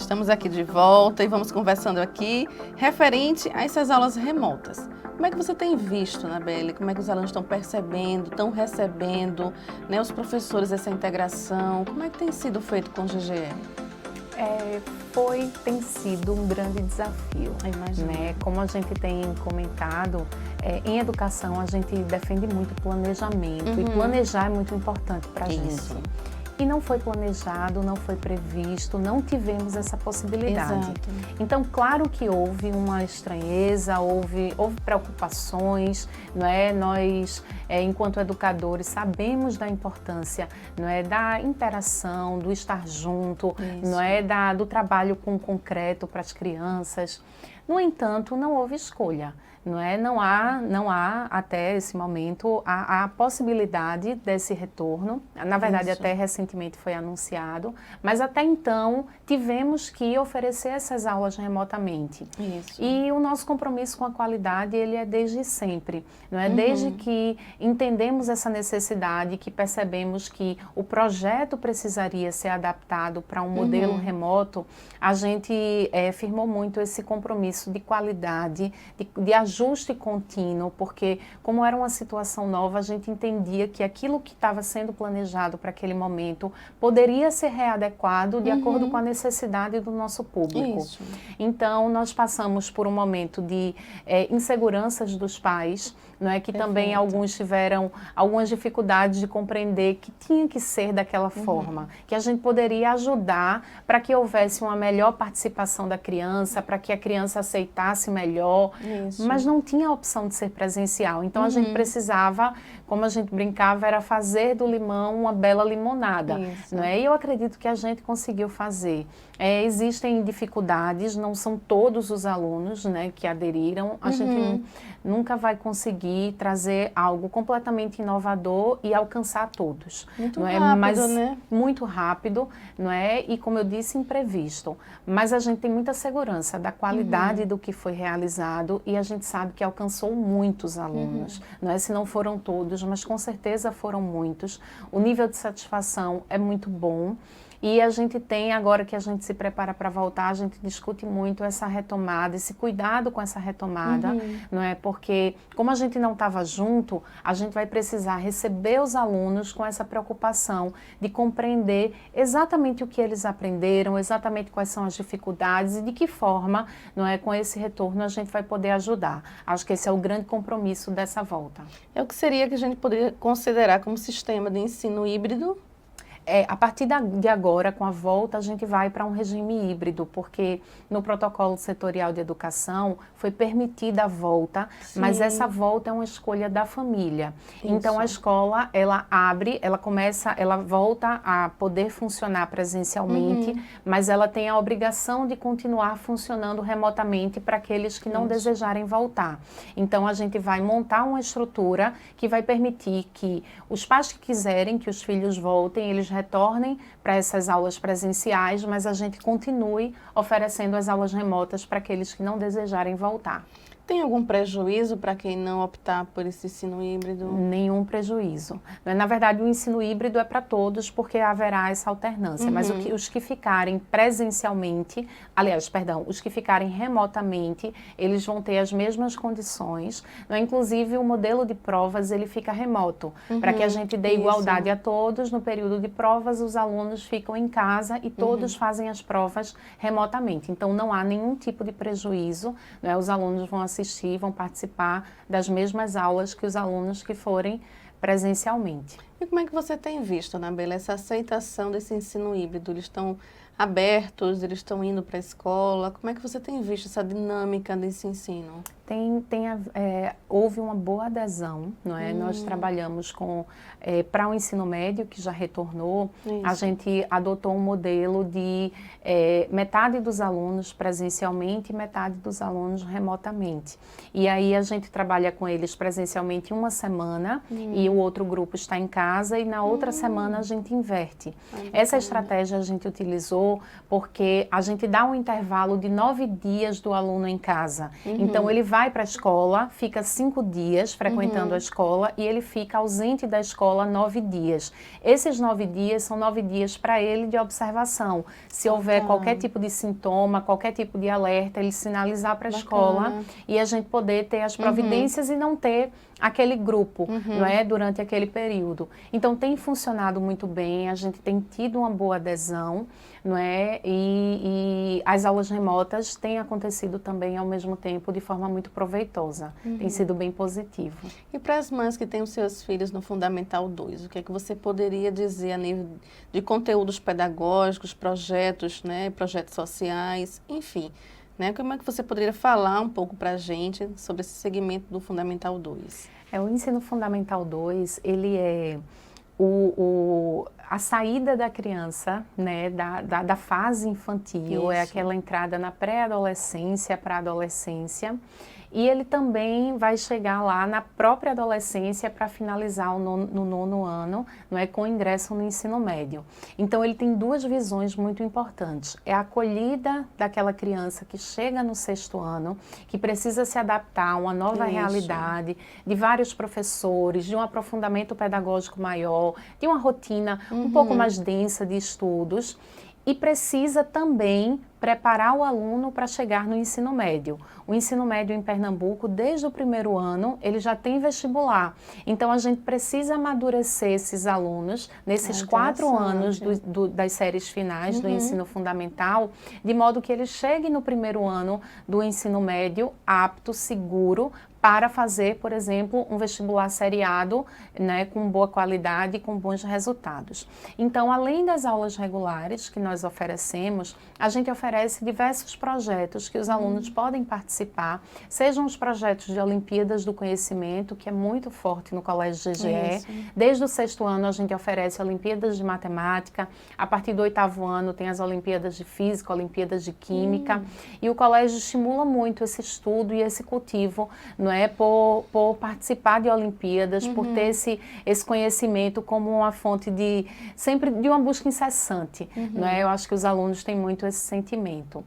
Estamos aqui de volta e vamos conversando aqui referente a essas aulas remotas. Como é que você tem visto, Anabelle? Como é que os alunos estão percebendo, estão recebendo, né, os professores, essa integração? Como é que tem sido feito com o GGE? Tem sido um grande desafio, né? Como a gente tem comentado, em educação a gente defende muito planejamento e planejar é muito importante para a gente. E não foi planejado, não foi previsto, não tivemos essa possibilidade. Exato. Então, claro que houve uma estranheza, houve preocupações, não é? Nós, enquanto educadores, sabemos da importância, não é, da interação, do estar junto, não é, do trabalho com o concreto para as crianças. No entanto, não houve escolha. Não é? Não há até esse momento a possibilidade desse retorno. Na verdade, até recentemente foi anunciado, mas até então tivemos que oferecer essas aulas remotamente. E o nosso compromisso com a qualidade, ele é desde sempre, não é? Desde que entendemos essa necessidade, que percebemos que o projeto precisaria ser adaptado para um modelo remoto, a gente firmou muito esse compromisso de qualidade, de ajuste contínuo, porque como era uma situação nova, a gente entendia que aquilo que estava sendo planejado para aquele momento poderia ser readequado de acordo com a necessidade do nosso público. Então, nós passamos por um momento de inseguranças dos pais, não é, que também alguns tiveram algumas dificuldades de compreender que tinha que ser daquela forma, que a gente poderia ajudar para que houvesse uma melhor participação da criança, para que a criança aceitasse melhor, mas não tinha a opção de ser presencial. Então a gente precisava, como a gente brincava, era fazer do limão uma bela limonada, não é? E eu acredito que a gente conseguiu fazer. Existem dificuldades, não são todos os alunos, né, que aderiram. A gente nunca vai conseguir trazer algo completamente inovador e alcançar todos. Muito não é? rápido, Mas né? muito rápido, não é? E como eu disse, imprevisto. Mas a gente tem muita segurança da qualidade do que foi realizado e a gente sabe que alcançou muitos alunos, não é? Se não foram todos, mas com certeza foram muitos. O nível de satisfação é muito bom. E a gente tem, agora que a gente se prepara para voltar, a gente discute muito essa retomada, esse cuidado com essa retomada, não é? Porque como a gente não estava junto, a gente vai precisar receber os alunos com essa preocupação de compreender exatamente o que eles aprenderam, exatamente quais são as dificuldades e de que forma, não é, com esse retorno a gente vai poder ajudar. Acho que esse é o grande compromisso dessa volta. É o que seria que a gente poderia considerar como sistema de ensino híbrido? A partir de agora, com a volta, a gente vai para um regime híbrido, porque no protocolo setorial de educação foi permitida a volta, mas essa volta é uma escolha da família. Então a escola, ela volta a poder funcionar presencialmente, mas ela tem a obrigação de continuar funcionando remotamente para aqueles que não desejarem voltar. Então a gente vai montar uma estrutura que vai permitir que os pais que quiserem que os filhos voltem, eles retornem para essas aulas presenciais, mas a gente continue oferecendo as aulas remotas para aqueles que não desejarem voltar. Tem algum prejuízo para quem não optar por esse ensino híbrido? Nenhum prejuízo. Na verdade, o ensino híbrido é para todos, porque haverá essa alternância. Mas os que ficarem presencialmente, os que ficarem remotamente, eles vão ter as mesmas condições. Inclusive, o modelo de provas, ele fica remoto, para que a gente dê igualdade a todos. No período de provas, os alunos ficam em casa e todos fazem as provas remotamente. Então, não há nenhum tipo de prejuízo, né? Os alunos vão assistir, vão participar das mesmas aulas que os alunos que forem presencialmente. E como é que você tem visto, Anabelle, essa aceitação desse ensino híbrido? Eles estão abertos, eles estão indo para a escola? Como é que você tem visto essa dinâmica desse ensino? Houve uma boa adesão, não é? Nós trabalhamos para o ensino médio, que já retornou, a gente adotou um modelo de metade dos alunos presencialmente e metade dos alunos remotamente. E aí a gente trabalha com eles presencialmente uma semana e o outro grupo está em casa. casa e na outra semana a gente inverte. Essa estratégia a gente utilizou porque a gente dá um intervalo de 9 dias do aluno em casa. Então ele vai para a escola, fica 5 dias frequentando a escola e ele fica ausente da escola 9 dias. Esses 9 dias são 9 dias para ele de observação. Se houver qualquer tipo de sintoma, qualquer tipo de alerta, ele sinalizar para a escola e a gente poder ter as providências e não ter aquele grupo, não é, durante aquele período. Então tem funcionado muito bem, a gente tem tido uma boa adesão, não é, e as aulas remotas têm acontecido também ao mesmo tempo de forma muito proveitosa, tem sido bem positivo. E para as mães que têm os seus filhos no Fundamental 2, o que é que você poderia dizer a nível de conteúdos pedagógicos, projetos, né, projetos sociais, enfim, né? Como é que você poderia falar um pouco para a gente sobre esse segmento do Fundamental 2? O ensino Fundamental 2, ele é a saída da criança, né, da fase infantil, Isso. é aquela entrada na pré-adolescência para a adolescência. E ele também vai chegar lá na própria adolescência para finalizar no 9º ano, não é, com ingresso no ensino médio. Então ele tem duas visões muito importantes. É a acolhida daquela criança que chega no 6º ano, que precisa se adaptar a uma nova realidade, de vários professores, de um aprofundamento pedagógico maior, de uma rotina um pouco mais densa de estudos. E precisa também preparar o aluno para chegar no ensino médio. O ensino médio em Pernambuco, desde o 1º ano, ele já tem vestibular. Então, a gente precisa amadurecer esses alunos nesses 4 anos das séries finais do ensino fundamental, de modo que eles cheguem no 1º ano do ensino médio apto, seguro, para fazer, por exemplo, um vestibular seriado, né, com boa qualidade e com bons resultados. Então, além das aulas regulares que nós oferecemos, a gente oferece diversos projetos que os alunos podem participar, sejam os projetos de Olimpíadas do Conhecimento, que é muito forte no Colégio GGE. Desde o 6º ano a gente oferece Olimpíadas de Matemática, a partir do 8º ano tem as Olimpíadas de Física, Olimpíadas de Química, e o colégio estimula muito esse estudo e esse cultivo, não é, por participar de Olimpíadas, por ter esse conhecimento como uma fonte sempre de uma busca incessante, não é? Eu acho que os alunos têm muito esse sentimento.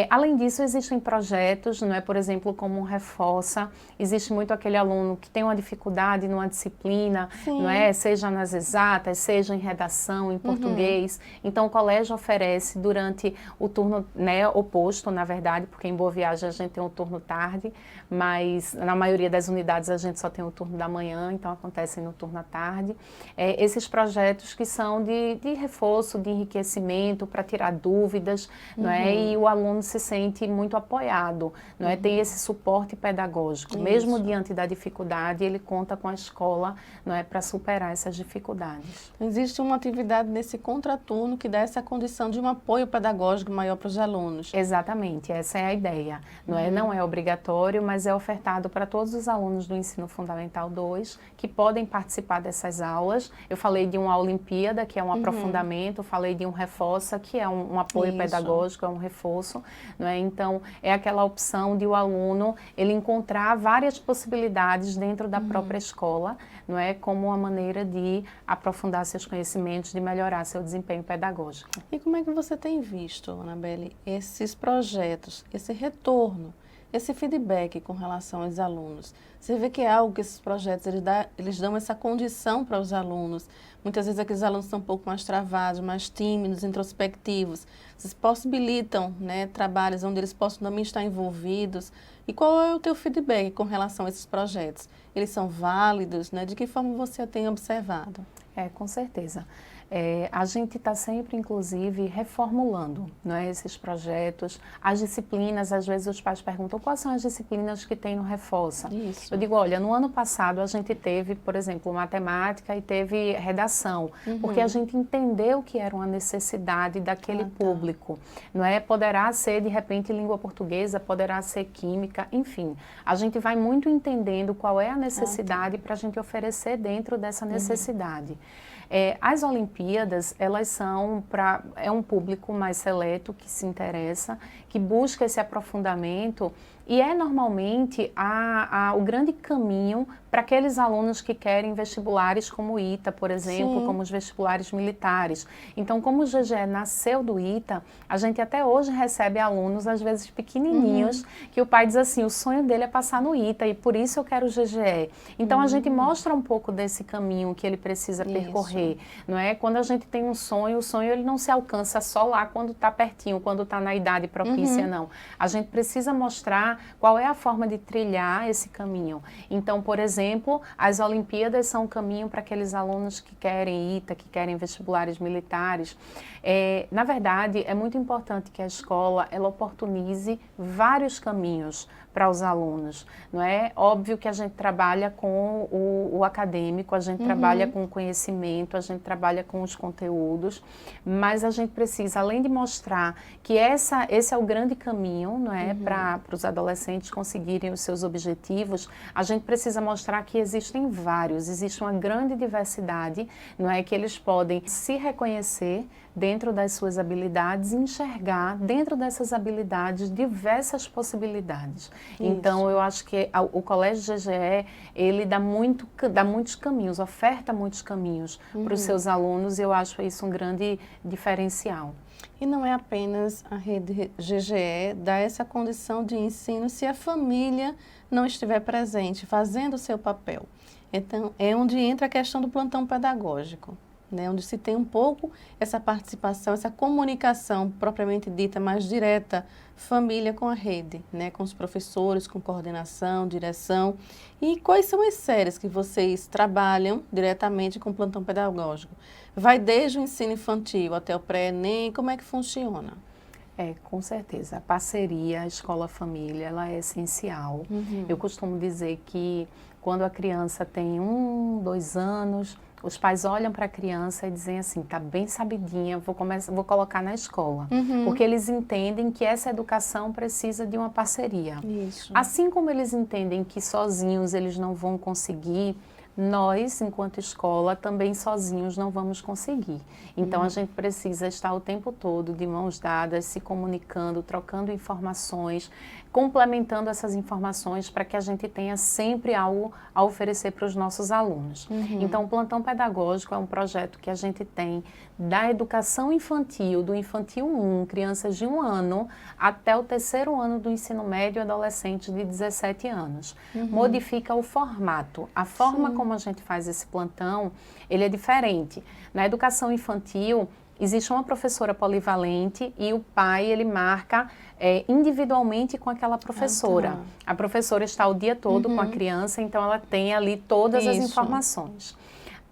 Além disso, existem projetos, não é, por exemplo, como um Reforça, existe muito aquele aluno que tem uma dificuldade numa disciplina, não é, seja nas exatas, seja em redação, em português. Então, o colégio oferece durante o turno, né, oposto, na verdade, porque em Boa Viagem a gente tem um turno tarde, mas na maioria das unidades a gente só tem o turno da manhã, então acontecem no turno à tarde. Esses projetos que são de reforço, de enriquecimento, para tirar dúvidas, não é, e o aluno se sente muito apoiado, não é? Tem esse suporte pedagógico, mesmo diante da dificuldade, ele conta com a escola, não é, para superar essas dificuldades. Existe uma atividade nesse contraturno que dá essa condição de um apoio pedagógico maior para os alunos. Exatamente, essa é a ideia, não é? Não é obrigatório, mas é ofertado para todos os alunos do Ensino Fundamental 2 que podem participar dessas aulas. Eu falei de uma Olimpíada, que é um aprofundamento, falei de um Reforça, que é um apoio pedagógico, é um reforço. Não é? Então, é aquela opção de o aluno ele encontrar várias possibilidades dentro da própria escola, não é? Como uma maneira de aprofundar seus conhecimentos, de melhorar seu desempenho pedagógico. E como é que você tem visto, Anabelle, esses projetos, esse retorno, esse feedback com relação aos alunos? Você vê que é algo que esses projetos eles dão essa condição para os alunos. Muitas vezes aqueles alunos estão um pouco mais travados, mais tímidos, introspectivos. Vocês possibilitam, né, trabalhos onde eles possam também estar envolvidos. E qual é o teu feedback com relação a esses projetos? Eles são válidos, né? De que forma você tem observado? Com certeza. A gente está sempre, inclusive, reformulando, não é, esses projetos. As disciplinas, às vezes os pais perguntam quais são as disciplinas que tem no Reforça. Isso. Eu digo, olha, no ano passado a gente teve, por exemplo, matemática e teve redação, porque a gente entendeu que era uma necessidade daquele público, não é? Poderá ser, de repente, língua portuguesa, poderá ser química, enfim. A gente vai muito entendendo qual é a necessidade para a gente oferecer dentro dessa necessidade. As Olimpíadas, elas são é um público mais seleto que se interessa, que busca esse aprofundamento E é normalmente o grande caminho para aqueles alunos que querem vestibulares como o ITA, por exemplo, Sim. como os vestibulares militares. Então, como o GGE nasceu do ITA, a gente até hoje recebe alunos, às vezes pequenininhos, que o pai diz assim, o sonho dele é passar no ITA e por isso eu quero o GGE. Então, a gente mostra um pouco desse caminho que ele precisa percorrer, não é? Quando a gente tem um sonho, o sonho ele não se alcança só lá quando está pertinho, quando está na idade propícia, não. A gente precisa mostrar qual é a forma de trilhar esse caminho. Então, por exemplo, as Olimpíadas são um caminho para aqueles alunos que querem ITA, que querem vestibulares militares. Na verdade, é muito importante que a escola ela oportunize vários caminhos para os alunos, não é? Óbvio que a gente trabalha com o acadêmico, a gente trabalha com o conhecimento, a gente trabalha com os conteúdos, mas a gente precisa, além de mostrar que esse é o grande caminho, não é? Para os adolescentes conseguirem os seus objetivos, a gente precisa mostrar que existem vários, existe uma grande diversidade, não é? Que eles podem se reconhecer dentro das suas habilidades e enxergar dentro dessas habilidades diversas possibilidades. Isso. Então, eu acho que o Colégio GGE, ele dá muitos caminhos, oferta muitos caminhos para os seus alunos e eu acho isso um grande diferencial. E não é apenas a rede GGE dar essa condição de ensino se a família não estiver presente, fazendo o seu papel. Então, é onde entra a questão do plantão pedagógico, né? Onde se tem um pouco essa participação, essa comunicação propriamente dita, mais direta, família com a rede, né? Com os professores, com coordenação, direção. E quais são as séries que vocês trabalham diretamente com o plantão pedagógico? Vai desde o ensino infantil até o pré-ENEM, como é que funciona? Com certeza. A parceria escola-família, ela é essencial. Eu costumo dizer que quando a criança tem 1, 2 anos, os pais olham para a criança e dizem assim, tá bem sabidinha, vou colocar na escola. Porque eles entendem que essa educação precisa de uma parceria. Isso. Assim como eles entendem que sozinhos eles não vão conseguir, nós, enquanto escola, também sozinhos não vamos conseguir. Então, a gente precisa estar o tempo todo de mãos dadas, se comunicando, trocando informações, complementando essas informações para que a gente tenha sempre algo a oferecer para os nossos alunos. Então, o Plantão Pedagógico é um projeto que a gente tem da educação infantil, do infantil 1, crianças de 1 ano, até o 3º ano do ensino médio, adolescentes de 17 anos. Modifica o formato. A forma como a gente faz esse plantão, ele é diferente. Na educação infantil, existe uma professora polivalente e o pai, ele marca individualmente com aquela professora. A professora está o dia todo com a criança, então ela tem ali todas as informações.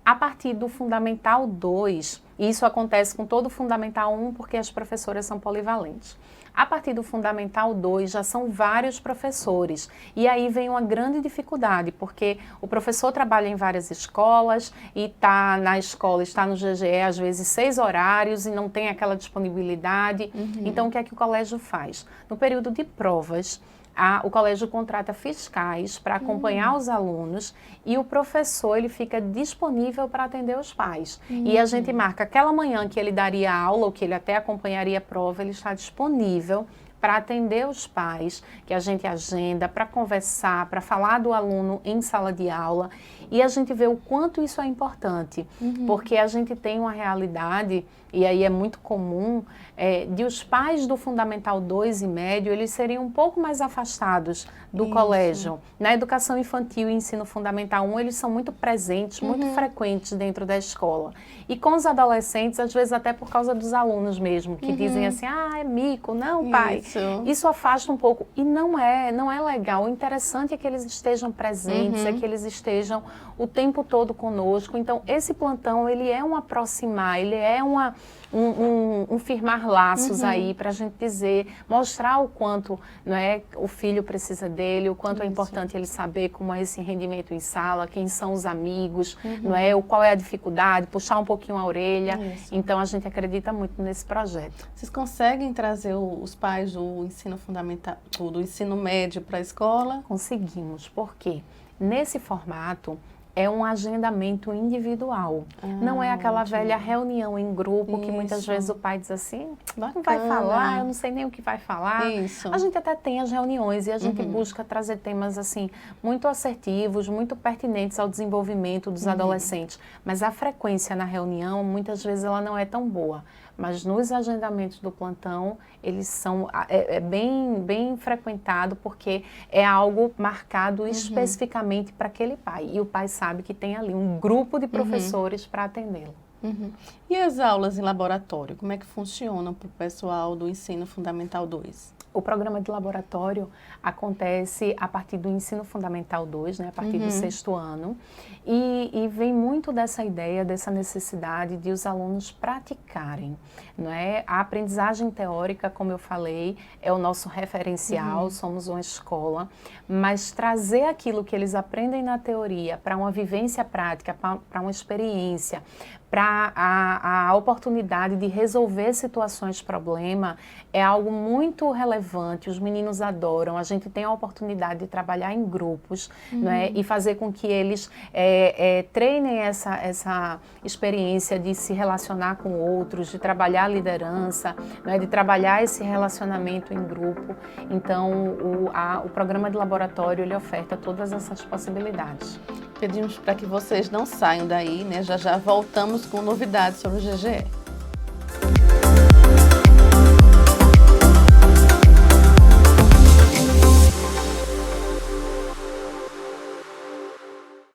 A partir do Fundamental 2, isso acontece com todo o Fundamental 1 porque as professoras são polivalentes. A partir do Fundamental 2 já são vários professores e aí vem uma grande dificuldade porque o professor trabalha em várias escolas e está na escola, está no GGE às vezes 6 horários e não tem aquela disponibilidade. Então o que é que o colégio faz? No período de provas, o colégio contrata fiscais para acompanhar os alunos e o professor ele fica disponível para atender os pais. E a gente marca aquela manhã que ele daria aula ou que ele até acompanharia a prova, ele está disponível para atender os pais, que a gente agenda, para conversar, para falar do aluno em sala de aula. E a gente vê o quanto isso é importante, porque a gente tem uma realidade, e aí é muito comum, de os pais do Fundamental 2 e médio, eles seriam um pouco mais afastados do colégio. Na educação infantil e ensino fundamental 1, eles são muito presentes, muito frequentes dentro da escola. E com os adolescentes, às vezes até por causa dos alunos mesmo, que dizem assim, é mico, não pai. Isso afasta um pouco. E não é legal. O interessante é que eles estejam presentes, é que eles estejam o tempo todo conosco. Então, esse plantão, ele é um aproximar, ele é um firmar laços aí para a gente dizer, mostrar o quanto o filho precisa dele, o quanto é importante ele saber como é esse rendimento em sala, quem são os amigos, qual é a dificuldade, puxar um pouquinho a orelha. Então, a gente acredita muito nesse projeto. Vocês conseguem trazer os pais do ensino fundamental, do ensino médio para a escola? Conseguimos, porque nesse formato, é um agendamento individual. Não é aquela ótimo. velha reunião em grupo que muitas Isso. vezes o pai diz assim, não vai Bacana. falar, eu não sei nem o que vai falar. Isso. A gente até tem as reuniões e a gente busca trazer temas assim muito assertivos, muito pertinentes ao desenvolvimento dos adolescentes. Mas a frequência na reunião, muitas vezes ela não é tão boa. Mas nos agendamentos do plantão, eles são bem frequentado porque é algo marcado especificamente para aquele pai. E o pai sabe que tem ali um grupo de professores para atendê-lo. E as aulas em laboratório, como é que funcionam para o pessoal do Ensino Fundamental 2? O programa de laboratório acontece a partir do Ensino Fundamental 2, né, a partir do 6º ano, e vem muito dessa ideia, dessa necessidade de os alunos praticarem, não é? A aprendizagem teórica, como eu falei, é o nosso referencial, somos uma escola, mas trazer aquilo que eles aprendem na teoria para uma vivência prática, para uma experiência, para a oportunidade de resolver situações, problema, é algo muito relevante, os meninos adoram, a gente tem a oportunidade de trabalhar em grupos, não é? E fazer com que eles treinem essa experiência de se relacionar com outros, de trabalhar a liderança, não é? De trabalhar esse relacionamento em grupo. Então, o programa de laboratório, ele oferta todas essas possibilidades. Pedimos para que vocês não saiam daí, né? Já já voltamos com novidades sobre o GGE.